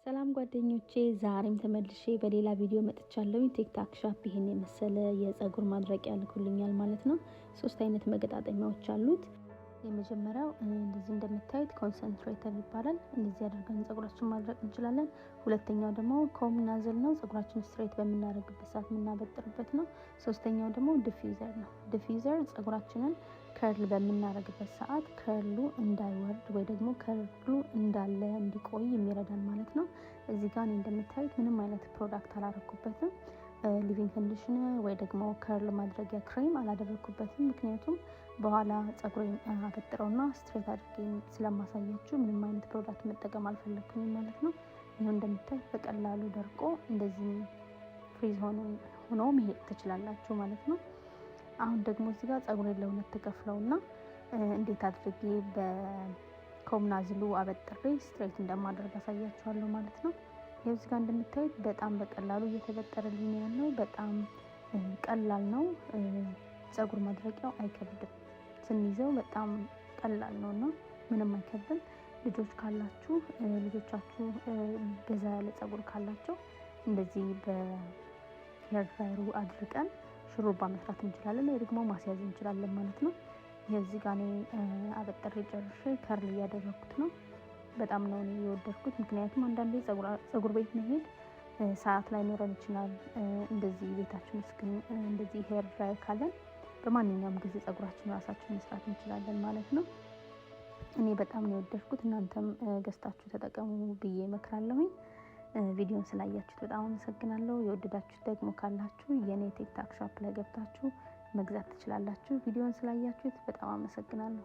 ሰላም ጓደኞቼ ዛሬም ተመልሼ በሌላ ቪዲዮ መጥቻለሁ። ቲክታክ ሻፕ ይሄን የመሰለ የፀጉር ማድረቂያ ልኩልኛል ማለት ነው። 3 አይነት መገጣጠሚያዎች አሉት። የመጀመሪያው እንደዚህ እንደምታዩት ኮንሰንትሬተር ይባላል። እንደዚህ አድርገን ፀጉራችን ማድረቅ እንችላለን። ሁለተኛው ደግሞ ኮም ናዝል ነው። ፀጉራችን ስትሬት በምናደርግበት ሰዓት የምናበጥርበት ነው። ሶስተኛው ደግሞ ዲፊውዘር ነው። ዲፊውዘር ፀጉራችንን ከርል በምናደርግበት ሰዓት ከርሉ እንዳይወርድ ወይ ደግሞ ከርሉ እንዳለ እንዲቆይ የሚረዳን ማለት ነው። እዚህ ጋር እንደምታዩት ምንም አይነት ፕሮዳክት አላረኩበትም። ሊቪንግ ኮንዲሽነር ወይ ደግሞ ከርል ማድረጊያ ክሬም አላደረኩበትም። ምክንያቱም በኋላ ፀጉሬን አበጥረውና ስትሬት አድርጌ ስለማሳያችሁ ምንም አይነት ፕሮዳክት መጠቀም አልፈለኩኝም ማለት ነው። ይሄው እንደምታዩት በቀላሉ ደርቆ እንደዚህ ፍሪዝ ሆኖ መሄድ ትችላላችሁ ማለት ነው። አሁን ደግሞ እዚህ ጋር ፀጉሬን ለሁለት ተከፍለውና እንዴት አድርጌ በኮምናዝሉ አበጥሬ ስትሬት እንደማደርግ አሳያችኋለሁ ማለት ነው። ይሄው እዚህ ጋር እንደምታዩት በጣም በቀላሉ እየተበጠረልኝ ነው ያለው። በጣም ቀላል ነው። ፀጉር ማድረቂያው አይከብድም። ስንይዘው በጣም ቀላል ነውና ምንም አይከብድም። ልጆች ካላችሁ ልጆቻችሁ በዛ ያለ ፀጉር ካላቸው እንደዚህ በሄር ድራየሩ አድርቀን ሹሩባ መስራት እንችላለን ወይ ደግሞ ማስያዝ እንችላለን ማለት ነው። የዚህ ጋር እኔ አበጥሬ ጨርሼ ከርል እያደረኩት ነው። በጣም ነው እኔ የወደድኩት። ምክንያቱም አንዳንዴ ፀጉር ቤት መሄድ ሰዓት ላይ ኖረን ይችላል። እንደዚህ ቤታችን ውስጥ ግን እንደዚህ ሄር ድራየር ካለን በማንኛውም ጊዜ ፀጉራችን ራሳችን መስራት እንችላለን ማለት ነው። እኔ በጣም ነው የወደድኩት። እናንተም ገዝታችሁ ተጠቀሙ ብዬ እመክራለሁኝ። ቪዲዮን ስላያችሁት በጣም አመሰግናለሁ። የወደዳችሁት ደግሞ ካላችሁ የኔ ቲክታክ ሻፕ ላይ ገብታችሁ መግዛት ትችላላችሁ። ቪዲዮን ስላያችሁት በጣም አመሰግናለሁ።